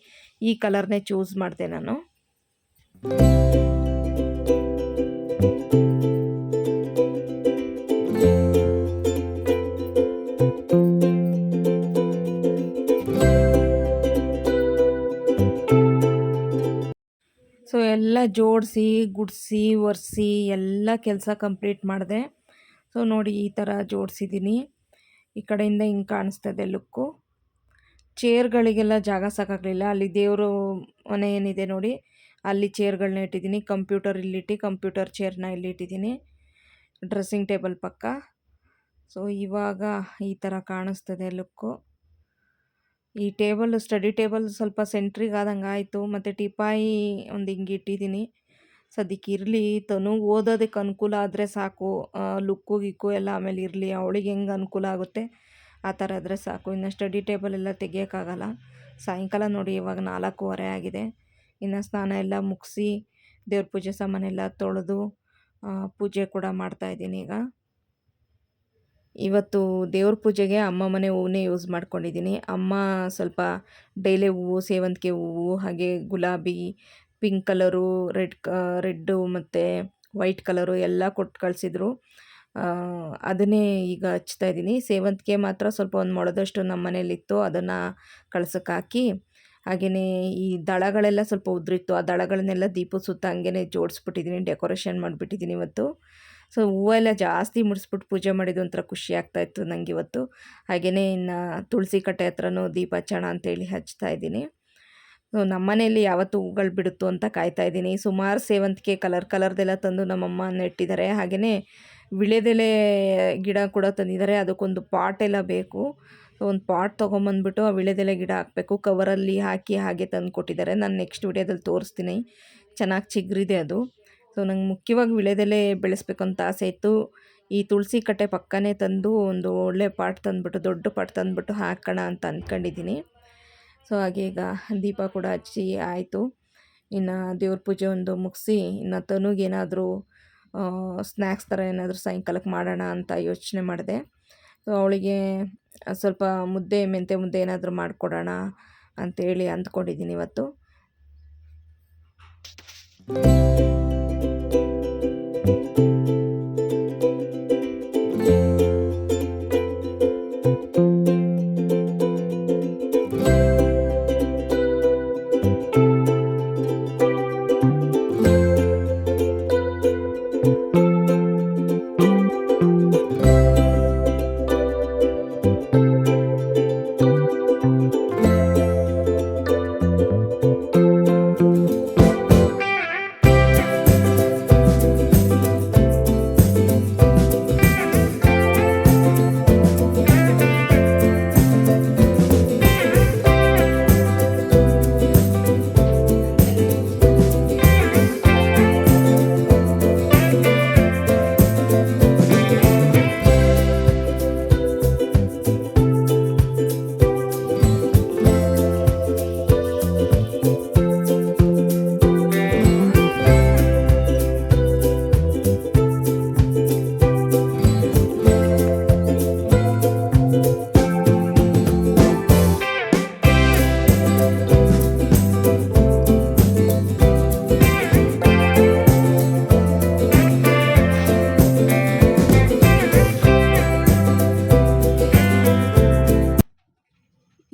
ಈ ಕಲರ್ನೇ ಚೂಸ್ ಮಾಡಿದೆ ನಾನು. ಸೊ ಎಲ್ಲ ಜೋಡಿಸಿ ಗುಡಿಸಿ ಒರೆಸಿ ಎಲ್ಲ ಕೆಲಸ ಕಂಪ್ಲೀಟ್ ಮಾಡಿದೆ. ಸೊ ನೋಡಿ ಈ ಥರ ಜೋಡಿಸಿದ್ದೀನಿ. ಈ ಕಡೆಯಿಂದ ಹಿಂಗೆ ಕಾಣಿಸ್ತದೆ ಲುಕ್ಕು. ಚೇರ್ಗಳಿಗೆಲ್ಲ ಜಾಗ ಸಾಕಾಗಲಿಲ್ಲ. ಅಲ್ಲಿ ದೇವರು ಮನೆ ಏನಿದೆ ನೋಡಿ, ಅಲ್ಲಿ ಚೇರ್ಗಳನ್ನ ಇಟ್ಟಿದ್ದೀನಿ. ಕಂಪ್ಯೂಟರ್ ಇಲ್ಲಿಟ್ಟು ಕಂಪ್ಯೂಟರ್ ಚೇರ್ನ ಇಲ್ಲಿಟ್ಟಿದ್ದೀನಿ ಡ್ರೆಸ್ಸಿಂಗ್ ಟೇಬಲ್ ಪಕ್ಕ. ಸೊ ಇವಾಗ ಈ ಥರ ಕಾಣಿಸ್ತದೆ ಲುಕ್ಕು. ಈ ಟೇಬಲ್, ಸ್ಟಡಿ ಟೇಬಲ್ ಸ್ವಲ್ಪ ಸೆಂಟ್ರಿಗೆ ಆದಂಗೆ ಆಯಿತು. ಮತ್ತು ಟಿಪಾಯಿ ಒಂದು ಹಿಂಗೆ ಇಟ್ಟಿದ್ದೀನಿ. ಸದ್ಯಕ್ಕೆ ಇರಲಿ, ತನು ಓದೋದಕ್ಕೆ ಅನುಕೂಲ ಆದರೆ ಸಾಕು. ಲುಕ್ಕು ಗಿಕ್ಕು ಎಲ್ಲ ಆಮೇಲೆ ಇರಲಿ, ಅವಳಿಗೆ ಹೆಂಗೆ ಅನುಕೂಲ ಆಗುತ್ತೆ ಆ ಥರ ಆದರೆ ಸಾಕು. ಇನ್ನು ಸ್ಟಡಿ ಟೇಬಲ್ ಎಲ್ಲ ತೆಗಿಯೋಕ್ಕಾಗಲ್ಲ. ಸಾಯಂಕಾಲ ನೋಡಿ ಇವಾಗ 4:15 ಆಗಿದೆ. ಇನ್ನು ಸ್ನಾನ ಎಲ್ಲ ಮುಗಿಸಿ ದೇವ್ರ ಪೂಜೆ ಸಾಮಾನೆಲ್ಲ ತೊಳೆದು ಪೂಜೆ ಕೂಡ ಮಾಡ್ತಾಯಿದ್ದೀನಿ ಈಗ. ಇವತ್ತು ದೇವ್ರ ಪೂಜೆಗೆ ಅಮ್ಮ ಮನೆ ಹೂವನ್ನೇ ಯೂಸ್ ಮಾಡ್ಕೊಂಡಿದ್ದೀನಿ. ಅಮ್ಮ ಸ್ವಲ್ಪ ಡೈಲಿ ಹೂವು, ಸೇವಂತಿಗೆ ಹೂವು, ಹಾಗೆ ಗುಲಾಬಿ, ಪಿಂಕ್ ಕಲರು, ರೆಡ್ಡು ಮತ್ತು ವೈಟ್ ಕಲರು ಎಲ್ಲ ಕೊಟ್ಟು ಕಳಿಸಿದ್ರು. ಅದನ್ನೇ ಈಗ ಹಚ್ತಾಯಿದ್ದೀನಿ. ಸೇವಂತಿಗೆ ಮಾತ್ರ ಸ್ವಲ್ಪ ಒಂದು ಮೊಳದಷ್ಟು ನಮ್ಮ ಮನೇಲಿತ್ತು, ಅದನ್ನು ಕಳ್ಸಕ್ಕೆ ಹಾಕಿ, ಹಾಗೆಯೇ ಈ ದಳಗಳೆಲ್ಲ ಸ್ವಲ್ಪ ಉದುರಿತ್ತು, ಆ ದಳಗಳನ್ನೆಲ್ಲ ದೀಪದ ಸುತ್ತ ಹಂಗೆ ಜೋಡಿಸ್ಬಿಟ್ಟಿದ್ದೀನಿ, ಡೆಕೋರೇಷನ್ ಮಾಡಿಬಿಟ್ಟಿದ್ದೀನಿ ಇವತ್ತು. ಸೊ ಹೂವೆಲ್ಲ ಜಾಸ್ತಿ ಮುಡಿಸ್ಬಿಟ್ಟು ಪೂಜೆ ಮಾಡಿದ್ದು ಒಂಥರ ಖುಷಿ ಆಗ್ತಾಯಿತ್ತು ನನಗೆ ಇವತ್ತು. ಹಾಗೆಯೇ ಇನ್ನು ತುಳಸಿ ಕಟ್ಟೆ ಹತ್ರನೂ ದೀಪ ಹಚ್ಚೋಣ ಅಂತೇಳಿ ಹಚ್ತಾಯಿದ್ದೀನಿ. ನಮ್ಮ ಮನೆಯಲ್ಲಿ ಯಾವತ್ತು ಹೂಗಳು ಬಿಡುತ್ತೋ ಅಂತ ಕಾಯ್ತಾಯಿದ್ದೀನಿ. ಸುಮಾರು ಸೇವಂತಿಗೆ ಕಲರ್ದೆಲ್ಲ ತಂದು ನಮ್ಮಮ್ಮ ನೆಟ್ಟಿದ್ದಾರೆ. ಹಾಗೆಯೇ ವಿಳೆದೆಲೆ ಗಿಡ ಕೂಡ ತಂದಿದ್ದಾರೆ. ಅದಕ್ಕೊಂದು ಪಾಟ್ ಎಲ್ಲ ಬೇಕು. ಒಂದು ಪಾಟ್ ತೊಗೊಂಬಂದ್ಬಿಟ್ಟು ಆ ವಿಳೆದೆಲೆ ಗಿಡ ಹಾಕಬೇಕು. ಕವರಲ್ಲಿ ಹಾಕಿ ಹಾಗೆ ತಂದು ಕೊಟ್ಟಿದ್ದಾರೆ. ನಾನು ನೆಕ್ಸ್ಟ್ ವಿಡಿಯೋದಲ್ಲಿ ತೋರಿಸ್ತೀನಿ. ಚೆನ್ನಾಗಿ ಚಿಗುರಿದೆ ಅದು. ಸೊ ನಂಗೆ ಮುಖ್ಯವಾಗಿ ವಿಳೆದೆಲೆ ಬೆಳೆಸ್ಬೇಕು ಅಂತ ಆಸೆ ಇತ್ತು. ಈ ತುಳಸಿ ಕಟ್ಟೆ ಪಕ್ಕನೇ ತಂದು ಒಂದು ಒಳ್ಳೆ ಪಾಟ್ ತಂದುಬಿಟ್ಟು, ದೊಡ್ಡ ಪಾಟ್ ತಂದುಬಿಟ್ಟು ಹಾಕೋಣ ಅಂತ ಅಂದ್ಕೊಂಡಿದ್ದೀನಿ. ಸೊ ಹಾಗೆ ಈಗ ದೀಪ ಕೂಡ ಹಚ್ಚಿ ಆಯಿತು. ಇನ್ನು ದೇವ್ರ ಪೂಜೆ ಒಂದು ಮುಗಿಸಿ, ಇನ್ನು ತನುಗೇನಾದರೂ ಸ್ನ್ಯಾಕ್ಸ್ ಥರ ಏನಾದರೂ ಸಾಯಂಕಾಲಕ್ಕೆ ಮಾಡೋಣ ಅಂತ ಯೋಚನೆ ಮಾಡಿದೆ. ಸೊ ಅವಳಿಗೆ ಸ್ವಲ್ಪ ಮೆಂತ್ಯ ಮುದ್ದೆ ಏನಾದರೂ ಮಾಡಿಕೊಡೋಣ ಅಂಥೇಳಿ ಅಂದ್ಕೊಂಡಿದ್ದೀನಿ ಇವತ್ತು.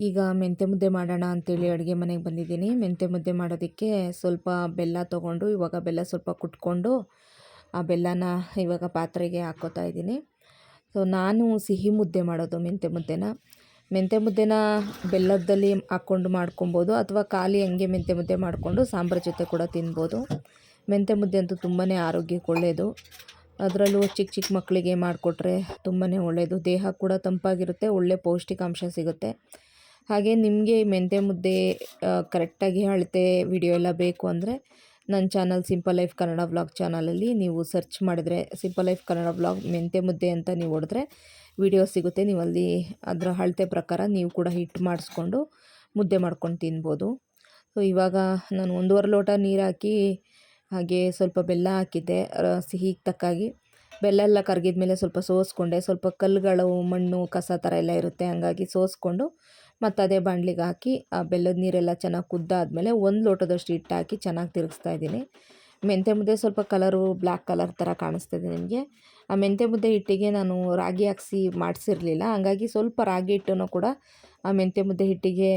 ಈಗ ಮೆಂತ್ಯ ಮುದ್ದೆ ಮಾಡೋಣ ಅಂತೇಳಿ ಅಡುಗೆ ಮನೆಗೆ ಬಂದಿದ್ದೀನಿ. ಮೆಂತ್ಯ ಮುದ್ದೆ ಮಾಡೋದಕ್ಕೆ ಸ್ವಲ್ಪ ಬೆಲ್ಲ ತೊಗೊಂಡು, ಇವಾಗ ಬೆಲ್ಲ ಸ್ವಲ್ಪ ಕುಟ್ಕೊಂಡು ಆ ಬೆಲ್ಲನ ಇವಾಗ ಪಾತ್ರೆಗೆ ಹಾಕ್ಕೋತಾ ಇದ್ದೀನಿ. ಸೊ ನಾನು ಸಿಹಿ ಮುದ್ದೆ ಮಾಡೋದು ಮೆಂತ್ಯ ಮುದ್ದೆನ ಬೆಲ್ಲದಲ್ಲಿ ಹಾಕ್ಕೊಂಡು ಮಾಡ್ಕೊಬೋದು, ಅಥವಾ ಖಾಲಿ ಹಂಗೆ ಮೆಂತ್ಯ ಮುದ್ದೆ ಮಾಡಿಕೊಂಡು ಸಾಂಬಾರು ಜೊತೆ ಕೂಡ ತಿನ್ಬೋದು. ಮೆಂತ್ಯ ಮುದ್ದೆ ಅಂತೂ ತುಂಬಾ ಆರೋಗ್ಯಕ್ಕೆ ಒಳ್ಳೆಯದು. ಅದರಲ್ಲೂ ಚಿಕ್ಕ ಚಿಕ್ಕ ಮಕ್ಕಳಿಗೆ ಮಾಡಿಕೊಟ್ರೆ ತುಂಬಾ ಒಳ್ಳೆಯದು. ದೇಹ ಕೂಡ ತಂಪಾಗಿರುತ್ತೆ, ಒಳ್ಳೆ ಪೌಷ್ಟಿಕಾಂಶ ಸಿಗುತ್ತೆ. ಹಾಗೆ ನಿಮಗೆ ಮೆಂತ್ಯ ಮುದ್ದೆ ಕರೆಕ್ಟಾಗಿ ಅಳತೆ ವಿಡಿಯೋ ಎಲ್ಲ ಬೇಕು ಅಂದರೆ ನನ್ನ channel simple life Kannada vlog ಚಾನಲಲ್ಲಿ ನೀವು ಸರ್ಚ್ ಮಾಡಿದ್ರೆ ಸಿಂಪಲ್ ಲೈಫ್ ಕನ್ನಡ ವ್ಲಾಗ್ ಮೆಂತ್ಯ ಮುದ್ದೆ ಅಂತ ನೀವು ಹೊಡೆದ್ರೆ ವಿಡಿಯೋ ಸಿಗುತ್ತೆ. ನೀವು ಅಲ್ಲಿ ಅದರ ಅಳತೆ ಪ್ರಕಾರ ನೀವು ಕೂಡ ಹಿಟ್ಟು ಮಾಡಿಸ್ಕೊಂಡು ಮುದ್ದೆ ಮಾಡ್ಕೊಂಡು ತಿನ್ಬೋದು. ಸೊ ಇವಾಗ ನಾನು 1.5 ಲೋಟ ನೀರು ಹಾಕಿ ಹಾಗೆ ಸ್ವಲ್ಪ ಬೆಲ್ಲ ಹಾಕಿದ್ದೆ, ಸಿಹಿಗೆ ತಕ್ಕಾಗಿ. ಬೆಲ್ಲ ಎಲ್ಲ ಕರಗಿದ ಮೇಲೆ ಸ್ವಲ್ಪ ಸೋಸ್ಕೊಂಡೆ. ಸ್ವಲ್ಪ ಕಲ್ಲುಗಳು, ಮಣ್ಣು, ಕಸ ಥರ ಎಲ್ಲ ಇರುತ್ತೆ, ಹಂಗಾಗಿ ಸೋಸ್ಕೊಂಡು ಮತ್ತು ಅದೇ ಬಾಣಲಿಗೆ ಹಾಕಿ ಆ ಬೆಲ್ಲದ ನೀರೆಲ್ಲ ಚೆನ್ನಾಗಿ ಕುದ್ದಾದಮೇಲೆ 1 ಲೋಟದಷ್ಟು ಹಿಟ್ಟು ಹಾಕಿ ಚೆನ್ನಾಗಿ ತಿರುಗಿಸ್ತಾ ಇದ್ದೀನಿ. ಮೆಂತ್ಯ ಮುದ್ದೆ ಸ್ವಲ್ಪ ಕಲರು ಬ್ಲ್ಯಾಕ್ ಕಲರ್ ಥರ ಕಾಣಿಸ್ತಿದೆ ನಿಮಗೆ. ಆ ಮೆಂತ್ಯ ಮುದ್ದೆ ಹಿಟ್ಟಿಗೆ ನಾನು ರಾಗಿ ಹಾಕ್ಸಿ ಮಾಡಿಸಿರಲಿಲ್ಲ, ಹಂಗಾಗಿ ಸ್ವಲ್ಪ ರಾಗಿ ಹಿಟ್ಟನ್ನು ಕೂಡ ಆ ಮೆಂತ್ಯ ಮುದ್ದೆ ಹಿಟ್ಟಿಗೆ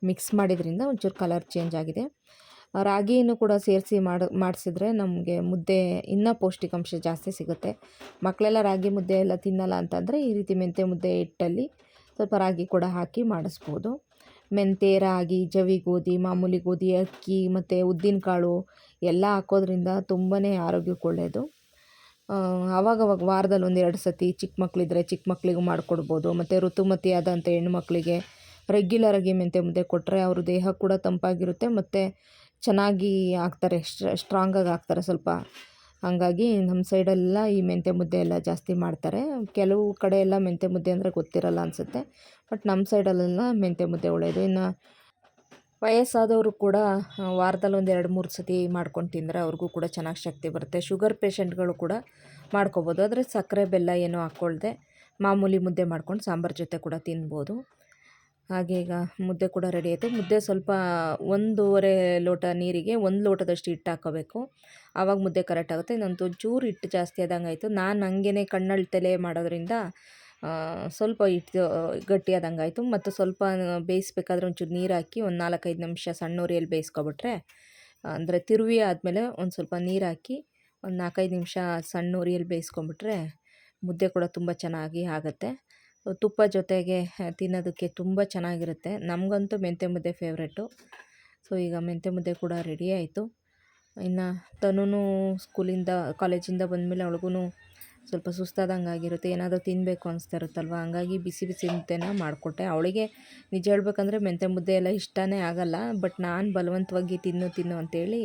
ಮಿಕ್ಸ್ ಮಾಡಿದ್ರಿಂದ ಒಂಚೂರು ಕಲರ್ ಚೇಂಜ್ ಆಗಿದೆ. ರಾಗಿಯನ್ನು ಕೂಡ ಸೇರಿಸಿ ಮಾಡಿಸಿದ್ರೆ ನಮಗೆ ಮುದ್ದೆ ಇನ್ನೂ ಪೌಷ್ಟಿಕಾಂಶ ಜಾಸ್ತಿ ಸಿಗುತ್ತೆ. ಮಕ್ಕಳೆಲ್ಲ ರಾಗಿ ಮುದ್ದೆ ಎಲ್ಲ ತಿನ್ನಲ್ಲ ಅಂತಂದರೆ ಈ ರೀತಿ ಮೆಂತ್ಯ ಮುದ್ದೆ ಹಿಟ್ಟಲ್ಲಿ ಸ್ವಲ್ಪ ರಾಗಿ ಕೂಡ ಹಾಕಿ ಮಾಡಿಸ್ಬೋದು. ಮೆಂತೆ, ರಾಗಿ, ಜವಿ ಗೋಧಿ, ಮಾಮೂಲಿ ಗೋಧಿ, ಅಕ್ಕಿ ಮತ್ತು ಉದ್ದಿನಕಾಳು ಎಲ್ಲ ಹಾಕೋದ್ರಿಂದ ತುಂಬಾ ಆರೋಗ್ಯಕ್ಕೆ ಒಳ್ಳೆಯದು. ಆವಾಗವಾಗ ವಾರದಲ್ಲಿ 1-2 ಸತಿ ಚಿಕ್ಕ ಮಕ್ಕಳಿದ್ರೆ ಚಿಕ್ಕ ಮಕ್ಕಳಿಗೂ ಮಾಡಿಕೊಡ್ಬೋದು. ಮತ್ತು ಋತುಮತಿ ಆದಂಥ ಹೆಣ್ಣುಮಕ್ಕಳಿಗೆ ರೆಗ್ಯುಲರಾಗಿ ಮೆಂತ್ಯ ಮುದ್ದೆ ಕೊಟ್ಟರೆ ಅವ್ರ ದೇಹ ಕೂಡ ತಂಪಾಗಿರುತ್ತೆ ಮತ್ತು ಚೆನ್ನಾಗಿ ಆಗ್ತಾರೆ, ಸ್ಟ್ರಾಂಗಾಗಿ ಆಗ್ತಾರೆ ಸ್ವಲ್ಪ. ಹಾಗಾಗಿ ನಮ್ಮ ಸೈಡೆಲ್ಲ ಈ ಮೆಂತ್ಯ ಮುದ್ದೆ ಎಲ್ಲ ಜಾಸ್ತಿ ಮಾಡ್ತಾರೆ. ಕೆಲವು ಕಡೆ ಎಲ್ಲ ಮೆಂತ್ಯ ಮುದ್ದೆ ಅಂದರೆ ಗೊತ್ತಿರಲ್ಲ ಅನಿಸುತ್ತೆ, ಬಟ್ ನಮ್ಮ ಸೈಡಲ್ಲೆಲ್ಲ ಮೆಂತ್ಯ ಮುದ್ದೆ ಒಳ್ಳೆಯದು. ಇನ್ನು ವಯಸ್ಸಾದವರು ಕೂಡ ವಾರದಲ್ಲಿ 1-2-3 ಸತಿ ಮಾಡ್ಕೊಂಡು ತಿಂದರೆ ಅವ್ರಿಗೂ ಕೂಡ ಚೆನ್ನಾಗಿ ಶಕ್ತಿ ಬರುತ್ತೆ. ಶುಗರ್ ಪೇಷಂಟ್ಗಳು ಕೂಡ ಮಾಡ್ಕೊಬೋದು. ಆದರೆ ಸಕ್ಕರೆ ಬೆಲ್ಲ ಏನೂ ಹಾಕ್ಕೊಳ್ದೆ ಮಾಮೂಲಿ ಮುದ್ದೆ ಮಾಡ್ಕೊಂಡು ಸಾಂಬಾರು ಜೊತೆ ಕೂಡ ತಿನ್ಬೋದು. ಹಾಗೆ ಈಗ ಮುದ್ದೆ ಕೂಡ ರೆಡಿ ಆಯಿತು. ಮುದ್ದೆ ಸ್ವಲ್ಪ 1.5 ಲೋಟ ನೀರಿಗೆ 1 ಲೋಟದಷ್ಟು ಹಿಟ್ಟು ಹಾಕ್ಕೋಬೇಕು, ಆವಾಗ ಮುದ್ದೆ ಕರೆಕ್ಟ್ ಆಗುತ್ತೆ. ಇನ್ನೊಂದು ಚೂರು ಹಿಟ್ಟು ಜಾಸ್ತಿ ಆದಂಗೆ ಆಯಿತು. ನಾನು ಹಂಗೇ ಕಣ್ಣಳ್ತಲೇ ಮಾಡೋದ್ರಿಂದ ಸ್ವಲ್ಪ ಹಿಟ್ಟು ಗಟ್ಟಿಯಾದಂಗೆ ಆಯಿತು. ಮತ್ತು ಸ್ವಲ್ಪ ಬೇಯಿಸ್ಬೇಕಾದ್ರೆ ಒಂಚೂರು ನೀರು ಹಾಕಿ ಒಂದು 4-5 ನಿಮಿಷ ಸಣ್ಣ ಉರಿಯಲ್ಲಿ ಬೇಯಿಸ್ಕೊಬಿಟ್ರೆ, ಅಂದರೆ ತಿರುವಿ ಆದಮೇಲೆ ಒಂದು ಸ್ವಲ್ಪ ನೀರು ಹಾಕಿ ಒಂದು 4-5 ನಿಮಿಷ ಸಣ್ಣ ಉರಿಯಲ್ಲಿ ಬೇಯಿಸ್ಕೊಂಬಿಟ್ರೆ ಮುದ್ದೆ ಕೂಡ ತುಂಬ ಚೆನ್ನಾಗಿ ಆಗುತ್ತೆ. ತುಪ್ಪ ಜೊತೆಗೆ ತಿನ್ನೋದಕ್ಕೆ ತುಂಬ ಚೆನ್ನಾಗಿರುತ್ತೆ. ನಮಗಂತೂ ಮೆಂತ್ಯ ಮುದ್ದೆ ಫೇವ್ರೆಟು. ಸೊ ಈಗ ಮೆಂತ್ಯ ಮುದ್ದೆ ಕೂಡ ರೆಡಿ ಆಯಿತು. ಇನ್ನು ತನೂ ಸ್ಕೂಲಿಂದ ಕಾಲೇಜಿಂದ ಬಂದಮೇಲೆ ಅವಳಿಗೂ ಸ್ವಲ್ಪ ಸುಸ್ತಾದಂಗೆ ಆಗಿರುತ್ತೆ, ಏನಾದರೂ ತಿನ್ನಬೇಕು ಅನಿಸ್ತಾ ಇರುತ್ತಲ್ವ, ಹಂಗಾಗಿ ಬಿಸಿ ಬಿಸಿ ಮುದ್ದೆನ ಮಾಡಿಕೊಟ್ಟೆ. ಅವಳಿಗೆ ನಿಜ ಹೇಳ್ಬೇಕಂದ್ರೆ ಮೆಂತ್ಯ ಮುದ್ದೆ ಎಲ್ಲ ಇಷ್ಟನೇ ಆಗಲ್ಲ, ಬಟ್ ನಾನು ಬಲವಂತವಾಗಿ ತಿನ್ನು ಅಂತೇಳಿ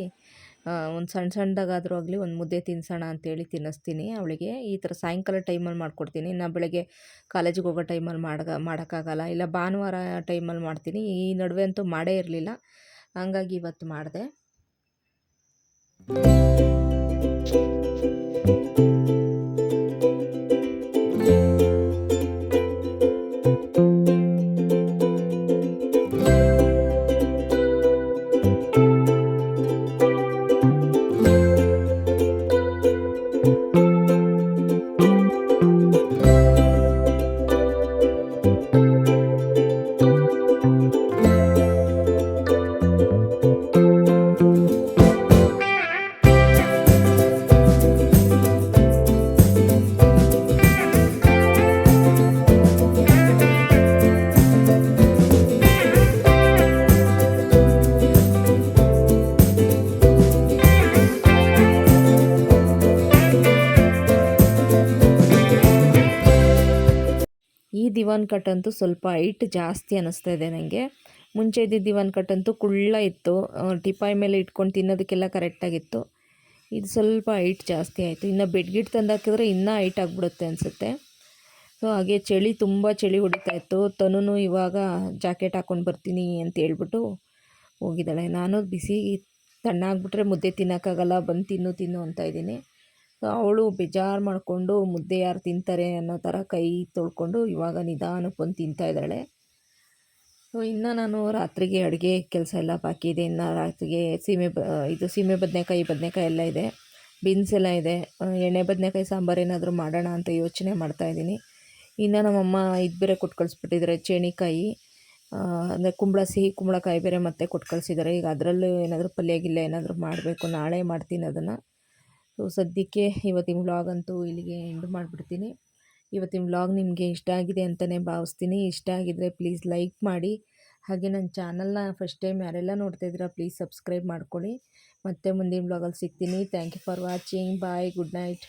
ಒಂದು ಸಣ್ಣದಾಗಾದರೂ ಆಗಲಿ ಒಂದು ಮುದ್ದೆ ತಿನ್ನಿಸೋಣ ಅಂತೇಳಿ ತಿನ್ನಿಸ್ತೀನಿ ಅವಳಿಗೆ. ಈ ಥರ ಸಾಯಂಕಾಲ ಟೈಮಲ್ಲಿ ಮಾಡಿಕೊಡ್ತೀನಿ. ಇನ್ನು ಬೆಳಗ್ಗೆ ಕಾಲೇಜಿಗೆ ಹೋಗೋ ಟೈಮಲ್ಲಿ ಮಾಡೋಕ್ಕಾಗಲ್ಲ, ಇಲ್ಲ ಭಾನುವಾರ ಟೈಮಲ್ಲಿ ಮಾಡ್ತೀನಿ. ಈ ನಡುವೆ ಅಂತೂ ಮಾಡೇ ಇರಲಿಲ್ಲ, ಹಂಗಾಗಿ ಇವತ್ತು ಮಾಡಿದೆ. ಈ ದಿವಾನ್ ಕಟ್ ಅಂತೂ ಸ್ವಲ್ಪ ಹೈಟ್ ಜಾಸ್ತಿ ಅನ್ನಿಸ್ತಾ ಇದೆ ನನಗೆ. ಮುಂಚೆ ಇದ್ದಿದ್ದ ದಿವಾನ್ ಕಟ್ ಅಂತೂ ಕುಳ್ಳ ಇತ್ತು, ಟಿಪಾಯ್ ಮೇಲೆ ಇಟ್ಕೊಂಡು ತಿನ್ನೋದಕ್ಕೆಲ್ಲ ಕರೆಕ್ಟಾಗಿತ್ತು. ಇದು ಸ್ವಲ್ಪ ಹೈಟ್ ಜಾಸ್ತಿ ಆಯಿತು. ಇನ್ನು ಬೆಡ್ಗಿಟ್ ತಂದು ಹಾಕಿದ್ರೆ ಇನ್ನೂ ಹೈಟ್ ಆಗಿಬಿಡುತ್ತೆ ಅನಿಸುತ್ತೆ. ಸೊ ಹಾಗೆ ತುಂಬ ಚಳಿ ಹೊಡಿತಾ ಇತ್ತು. ತನೂ ಇವಾಗ ಜಾಕೆಟ್ ಹಾಕ್ಕೊಂಡು ಬರ್ತೀನಿ ಅಂತ ಹೇಳ್ಬಿಟ್ಟು ಹೋಗಿದ್ದಾಳೆ. ನಾನು ಬಿಸಿ ತಣ್ಣಾಗ್ಬಿಟ್ರೆ ಮುದ್ದೆ ತಿನ್ನೋಕ್ಕಾಗಲ್ಲ, ಬಂದು ತಿನ್ನು ಅಂತ ಇದ್ದೀನಿ. ಸೊ ಅವಳು ಬೇಜಾರು ಮಾಡಿಕೊಂಡು ಮುದ್ದೆ ಯಾರು ತಿಂತಾರೆ ಅನ್ನೋ ಥರ ಕೈ ತೊಳ್ಕೊಂಡು ಇವಾಗ ನಿಧಾನಕ್ಕೆ ಬಂದು ತಿಂತಾಯಿದ್ದಾಳೆ. ಸೊ ಇನ್ನು ನಾನು ರಾತ್ರಿಗೆ ಅಡುಗೆ ಕೆಲಸ ಎಲ್ಲ ಬಾಕಿ ಇದೆ. ಇನ್ನು ರಾತ್ರಿಗೆ ಸೀಮೆ ಬದನೆಕಾಯಿ ಎಲ್ಲ ಇದೆ, ಬೀನ್ಸ್ ಎಲ್ಲ ಇದೆ. ಎಣ್ಣೆ ಬದನೆಕಾಯಿ ಸಾಂಬಾರು ಏನಾದರೂ ಮಾಡೋಣ ಅಂತ ಯೋಚನೆ ಮಾಡ್ತಾಯಿದ್ದೀನಿ. ಇನ್ನು ನಮ್ಮಮ್ಮ ಇದು ಬೇರೆ ಕೊಟ್ಟು ಕಳಿಸ್ಬಿಟ್ಟಿದ್ದಾರೆ, ಚೇಣಿಕಾಯಿ. ಅಂದರೆ ಸಿಹಿ ಕುಂಬಳಕಾಯಿ ಬೇರೆ ಮತ್ತೆ ಕೊಟ್ಟು ಕಳಿಸಿದ್ದಾರೆ. ಈಗ ಅದರಲ್ಲೂ ಏನಾದರೂ ಪಲ್ಯ ಗಿಲ್ಯ ಏನಾದರೂ ಮಾಡಬೇಕು, ನಾಳೆ ಮಾಡ್ತೀನಿ ಅದನ್ನು. ಸೊ ಸದ್ಯಕ್ಕೆ ಇವತ್ತಿನ ವ್ಲಾಗ್ ಅಂತೂ ಇಲ್ಲಿಗೆ ಎಂಡ್ ಮಾಡಿಬಿಡ್ತೀನಿ. ಇವತ್ತಿನ ವ್ಲಾಗ್ ನಿಮಗೆ ಇಷ್ಟ ಆಗಿದೆ ಅಂತಲೇ ಭಾವಿಸ್ತೀನಿ. ಇಷ್ಟ ಆಗಿದ್ದರೆ ಪ್ಲೀಸ್ ಲೈಕ್ ಮಾಡಿ. ಹಾಗೆ ನನ್ನ ಚಾನಲ್ನ ಫಸ್ಟ್ ಟೈಮ್ ಯಾರೆಲ್ಲ ನೋಡ್ತಾ ಇದ್ದೀರಾ ಪ್ಲೀಸ್ ಸಬ್ಸ್ಕ್ರೈಬ್ ಮಾಡ್ಕೊಳ್ಳಿ. ಮತ್ತೆ ಮುಂದಿನ ವ್ಲಾಗಲ್ಲಿ ಸಿಗ್ತೀನಿ. Thank you for watching. Bye, good night.